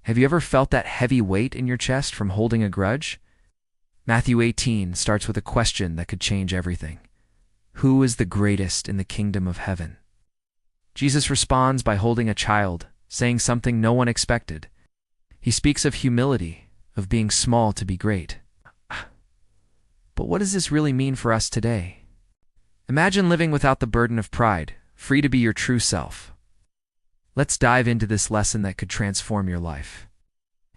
Have you ever felt that heavy weight in your chest from holding a grudge? Matthew 18 starts with a question that could change everything. Who is the greatest in the kingdom of heaven? Jesus responds by holding a child, saying something no one expected. He speaks of humility, of being small to be great. But what does this really mean for us today? Imagine living without the burden of pride, free to be your true self. Let's dive into this lesson that could transform your life.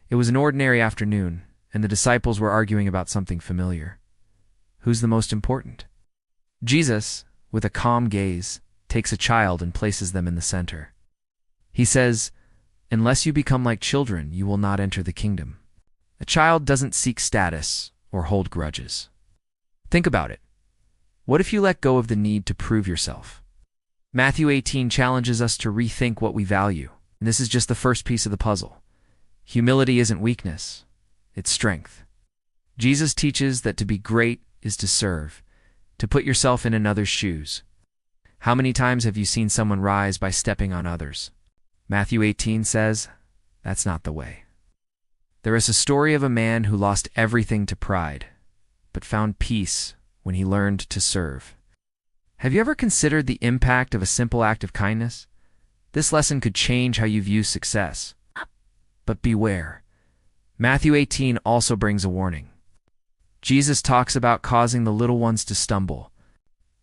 It was an ordinary afternoon, and the disciples were arguing about something familiar. Who's the most important? Jesus, with a calm gaze, takes a child and places them in the center. He says, "Unless you become like children, you will not enter the kingdom." A child doesn't seek status or hold grudges. Think about it. What if you let go of the need to prove yourself? Matthew 18 challenges us to rethink what we value, and this is just the first piece of the puzzle. Humility isn't weakness, it's strength. Jesus teaches that to be great is to serve, to put yourself in another's shoes. How many times have you seen someone rise by stepping on others? Matthew 18 says, that's not the way. There is a story of a man who lost everything to pride, but found peace when he learned to serve. Have you ever considered the impact of a simple act of kindness? This lesson could change how you view success. But beware. Matthew 18 also brings a warning. Jesus talks about causing the little ones to stumble.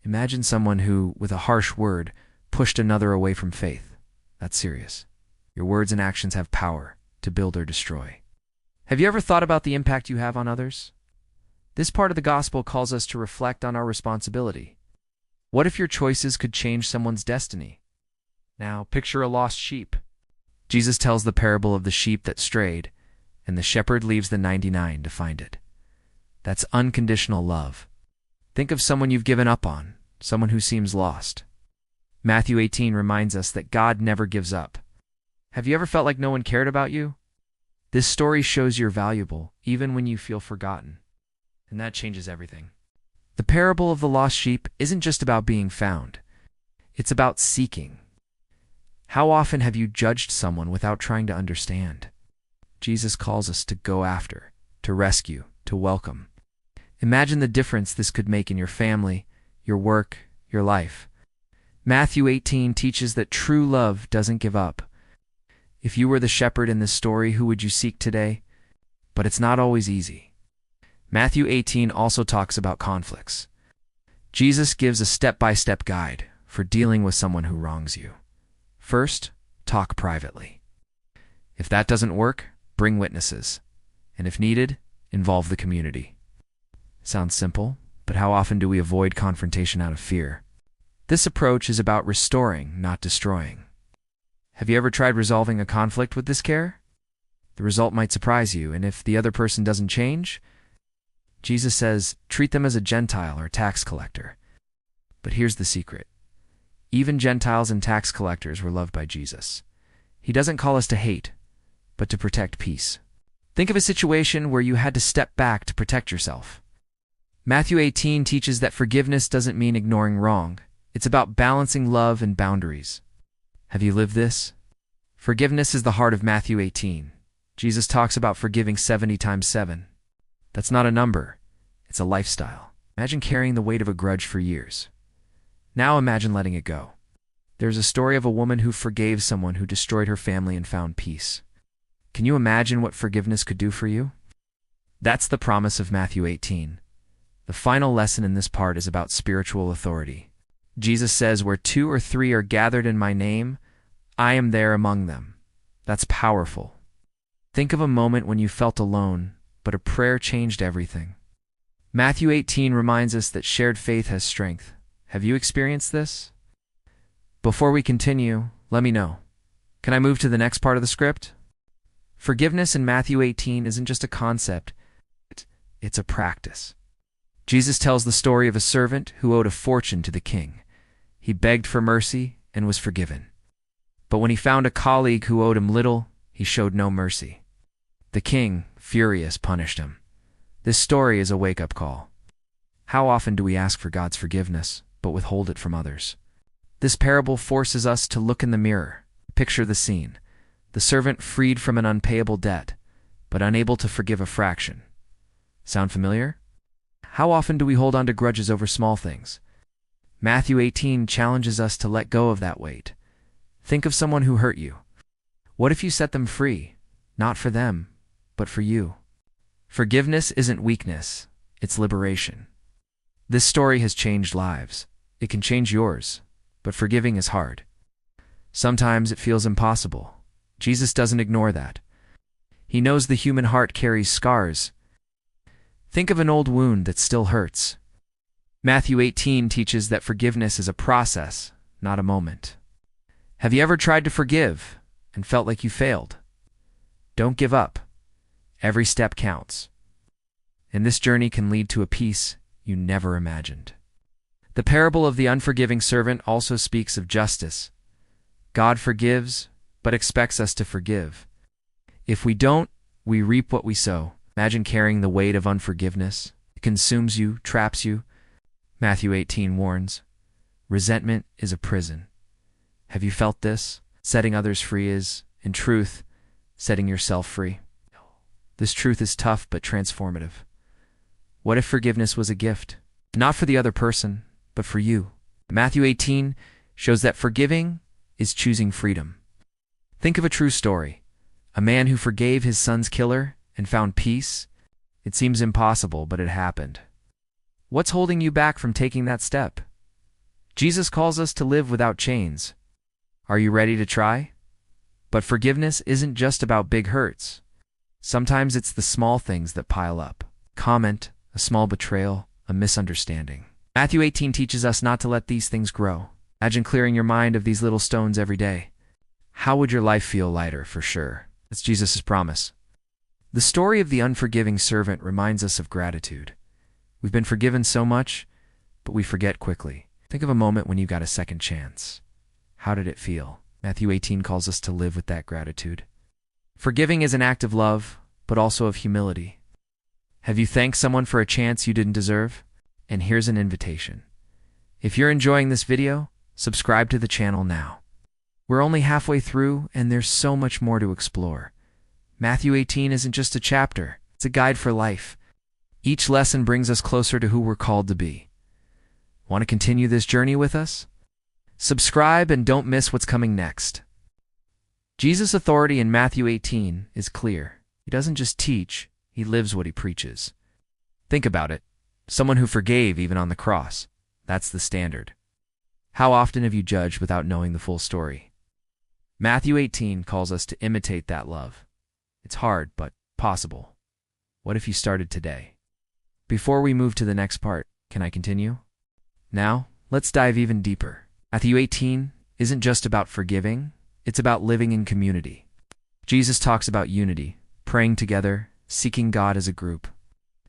Imagine someone who, with a harsh word, pushed another away from faith. That's serious. Your words and actions have power to build or destroy. Have you ever thought about the impact you have on others? This part of the gospel calls us to reflect on our responsibility. What if your choices could change someone's destiny? Now, picture a lost sheep. Jesus tells the parable of the sheep that strayed, and the shepherd leaves the 99 to find it. That's unconditional love. Think of someone you've given up on, someone who seems lost. Matthew 18 reminds us that God never gives up. Have you ever felt like no one cared about you? This story shows you're valuable, even when you feel forgotten. And that changes everything. The parable of the lost sheep isn't just about being found. It's about seeking. How often have you judged someone without trying to understand? Jesus calls us to go after, to rescue, to welcome. Imagine the difference this could make in your family, your work, your life. Matthew 18 teaches that true love doesn't give up. If you were the shepherd in this story, who would you seek today? But it's not always easy. Matthew 18 also talks about conflicts. Jesus gives a step-by-step guide for dealing with someone who wrongs you. First, talk privately. If that doesn't work, bring witnesses. And if needed, involve the community. Sounds simple, but how often do we avoid confrontation out of fear? This approach is about restoring, not destroying. Have you ever tried resolving a conflict with this care? The result might surprise you, and if the other person doesn't change, Jesus says, treat them as a Gentile or tax collector. But here's the secret. Even Gentiles and tax collectors were loved by Jesus. He doesn't call us to hate, but to protect peace. Think of a situation where you had to step back to protect yourself. Matthew 18 teaches that forgiveness doesn't mean ignoring wrong. It's about balancing love and boundaries. Have you lived this? Forgiveness is the heart of Matthew 18. Jesus talks about forgiving 70 times 7. That's not a number. It's a lifestyle. Imagine carrying the weight of a grudge for years. Now imagine letting it go. There's a story of a woman who forgave someone who destroyed her family and found peace. Can you imagine what forgiveness could do for you? That's the promise of Matthew 18. The final lesson in this part is about spiritual authority. Jesus says, where 2 or 3 are gathered in my name, I am there among them. That's powerful. Think of a moment when you felt alone, but a prayer changed everything. Matthew 18 reminds us that shared faith has strength. Have you experienced this? Before we continue, let me know. Can I move to the next part of the script? Forgiveness in Matthew 18 isn't just a concept, it's a practice. Jesus tells the story of a servant who owed a fortune to the king. He begged for mercy and was forgiven. But when he found a colleague who owed him little, he showed no mercy. The king, furious, punished him. This story is a wake-up call. How often do we ask for God's forgiveness, but withhold it from others? This parable forces us to look in the mirror. Picture the scene. the servant freed from an unpayable debt, but unable to forgive a fraction. Sound familiar? How often do we hold on to grudges over small things? Matthew 18 challenges us to let go of that weight. Think of someone who hurt you. What if you set them free, not for them, but for you? Forgiveness isn't weakness, it's liberation. This story has changed lives. It can change yours, but forgiving is hard. Sometimes it feels impossible. Jesus doesn't ignore that. He knows the human heart carries scars. Think of an old wound that still hurts. Matthew 18 teaches that forgiveness is a process, not a moment. Have you ever tried to forgive and felt like you failed? Don't give up. Every step counts. And this journey can lead to a peace you never imagined. The parable of the unforgiving servant also speaks of justice. God forgives, but expects us to forgive. If we don't, we reap what we sow. Imagine carrying the weight of unforgiveness. It consumes you, traps you. Matthew 18 warns, resentment is a prison. Have you felt this? Setting others free is, in truth, setting yourself free. This truth is tough but transformative. What if forgiveness was a gift? Not for the other person, but for you. Matthew 18 shows that forgiving is choosing freedom. Think of a true story. A man who forgave his son's killer and found peace. It seems impossible, but it happened. What's holding you back from taking that step? Jesus calls us to live without chains. Are you ready to try? But forgiveness isn't just about big hurts. Sometimes it's the small things that pile up. Comment, a small betrayal, a misunderstanding. Matthew 18 teaches us not to let these things grow. Imagine clearing your mind of these little stones every day. How would your life feel lighter, for sure? That's Jesus' promise. The story of the unforgiving servant reminds us of gratitude. We've been forgiven so much, but we forget quickly. Think of a moment when you got a second chance. How did it feel? Matthew 18 calls us to live with that gratitude. Forgiving is an act of love, but also of humility. Have you thanked someone for a chance you didn't deserve? And here's an invitation. If you're enjoying this video, subscribe to the channel now. We're only halfway through, and there's so much more to explore. Matthew 18 isn't just a chapter, it's a guide for life. Each lesson brings us closer to who we're called to be. Want to continue this journey with us? Subscribe and don't miss what's coming next. Jesus' authority in Matthew 18 is clear. He doesn't just teach, he lives what he preaches. Think about it. Someone who forgave even on the cross. That's the standard. How often have you judged without knowing the full story? Matthew 18 calls us to imitate that love. It's hard, but possible. What if you started today? Before we move to the next part, can I continue? Now, let's dive even deeper. Matthew 18 isn't just about forgiving, it's about living in community. Jesus talks about unity, praying together, seeking God as a group.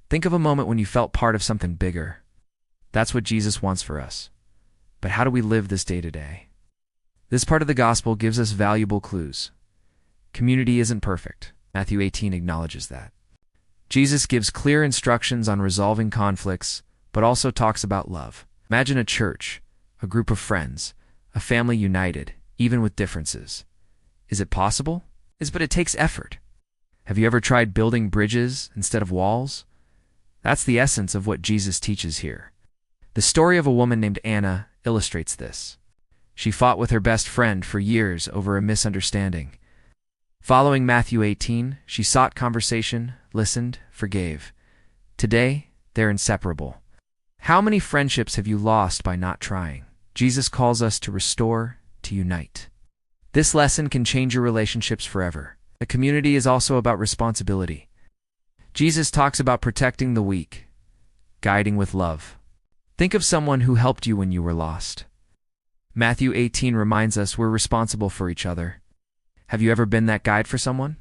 Think of a moment when you felt part of something bigger. That's what Jesus wants for us. But how do we live this day to day? This part of the gospel gives us valuable clues. Community isn't perfect. Matthew 18 acknowledges that. Jesus gives clear instructions on resolving conflicts, but also talks about love. Imagine a church, a group of friends, a family united, even with differences. Is it possible? But it takes effort. Have you ever tried building bridges instead of walls? That's the essence of what Jesus teaches here. The story of a woman named Anna illustrates this. She fought with her best friend for years over a misunderstanding. Following Matthew 18, she sought conversation, listened, forgave. Today, they're inseparable. How many friendships have you lost by not trying? Jesus calls us to restore, to unite. This lesson can change your relationships forever. A community is also about responsibility. Jesus talks about protecting the weak, guiding with love. Think of someone who helped you when you were lost. Matthew 18 reminds us we're responsible for each other. Have you ever been that guide for someone?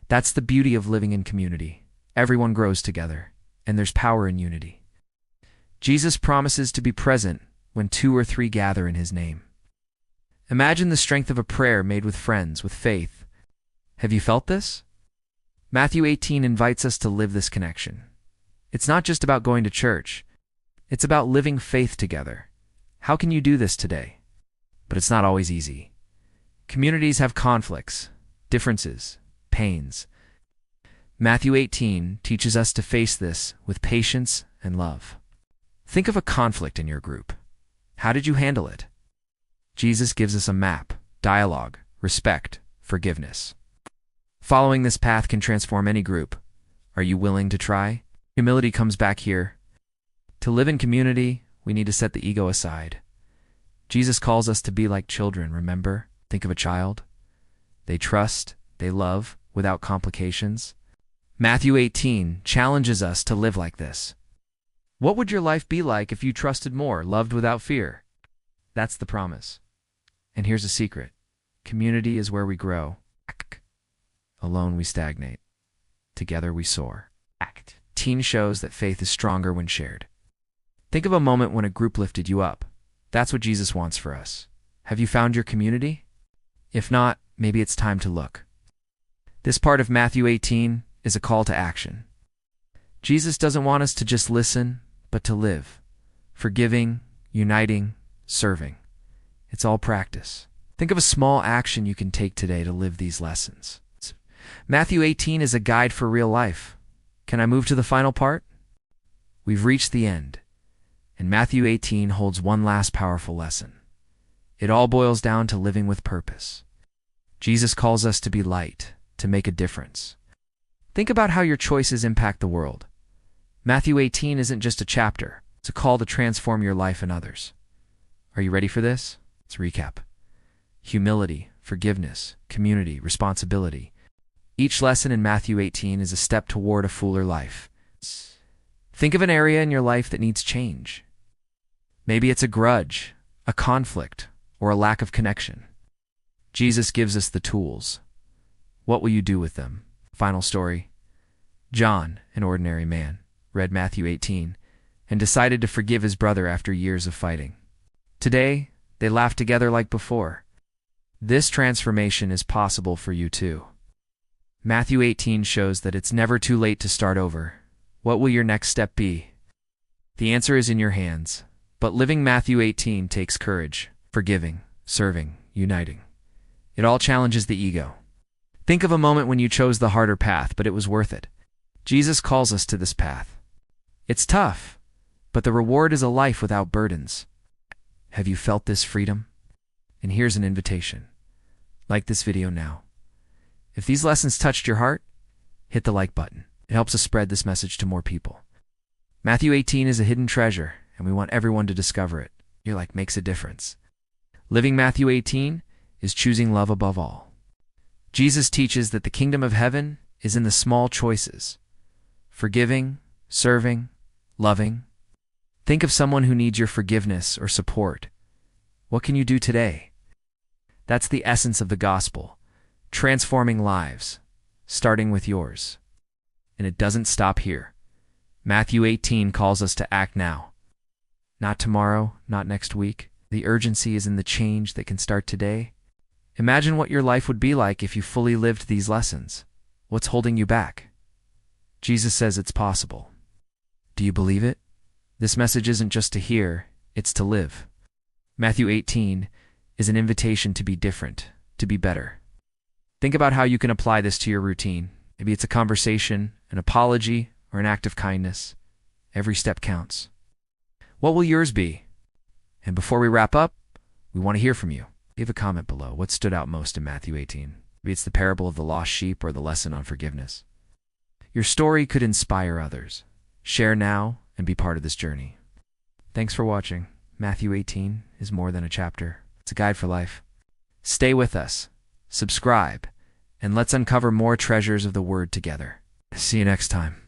That's the beauty of living in community. Everyone grows together, and there's power in unity. Jesus promises to be present when 2 or 3 gather in his name. Imagine the strength of a prayer made with friends, with faith. Have you felt this? Matthew 18 invites us to live this connection. It's not just about going to church. It's about living faith together. How can you do this today? But it's not always easy. Communities have conflicts, differences, pains. Matthew 18 teaches us to face this with patience and love. Think of a conflict in your group. How did you handle it? Jesus gives us a map: dialogue, respect, forgiveness. Following this path can transform any group. Are you willing to try? Humility comes back here. To live in community, we need to set the ego aside. Jesus calls us to be like children, remember? Think of a child. They trust, they love, without complications. Matthew 18 challenges us to live like this. What would your life be like if you trusted more, loved without fear? That's the promise. And here's a secret. Community is where we grow. Alone we stagnate. Together we soar. Teen shows that faith is stronger when shared. Think of a moment when a group lifted you up. That's what Jesus wants for us. Have you found your community? If not, maybe it's time to look. This part of Matthew 18 is a call to action. Jesus doesn't want us to just listen, but to live. Forgiving, uniting, serving. It's all practice. Think of a small action you can take today to live these lessons. Matthew 18 is a guide for real life. Can I move to the final part? We've reached the end, and Matthew 18 holds one last powerful lesson. It all boils down to living with purpose. Jesus calls us to be light, to make a difference. Think about how your choices impact the world. Matthew 18 isn't just a chapter, it's a call to transform your life and others. Are you ready for this? Let's recap. Humility, forgiveness, community, responsibility. Each lesson in Matthew 18 is a step toward a fuller life. Think of an area in your life that needs change. Maybe it's a grudge, a conflict, or a lack of connection. Jesus gives us the tools. What will you do with them? Final story. John, an ordinary man, read Matthew 18 and decided to forgive his brother after years of fighting. Today, they laugh together like before. This transformation is possible for you too. Matthew 18 shows that it's never too late to start over. What will your next step be? The answer is in your hands, but living Matthew 18 takes courage, forgiving, serving, uniting. It all challenges the ego. Think of a moment when you chose the harder path, but it was worth it. Jesus calls us to this path. It's tough, but the reward is a life without burdens. Have you felt this freedom? And here's an invitation. Like this video now. If these lessons touched your heart, hit the like button. It helps us spread this message to more people. Matthew 18 is a hidden treasure, and we want everyone to discover it. Your like makes a difference. Living Matthew 18 is choosing love above all. Jesus teaches that the kingdom of heaven is in the small choices. Forgiving, serving, loving. Think of someone who needs your forgiveness or support. What can you do today? That's the essence of the gospel. Transforming lives, starting with yours. And it doesn't stop here. Matthew 18 calls us to act now. Not tomorrow, not next week. The urgency is in the change that can start today. Imagine what your life would be like if you fully lived these lessons. What's holding you back? Jesus says it's possible. Do you believe it? This message isn't just to hear, it's to live. Matthew 18 is an invitation to be different, to be better. Think about how you can apply this to your routine. Maybe it's a conversation, an apology, or an act of kindness. Every step counts. What will yours be? And before we wrap up, we want to hear from you. Leave a comment below. What stood out most in Matthew 18? Maybe it's the parable of the lost sheep or the lesson on forgiveness. Your story could inspire others. Share now and be part of this journey. Thanks for watching. Matthew 18 is more than a chapter. It's a guide for life. Stay with us, subscribe, and let's uncover more treasures of the Word together. See you next time.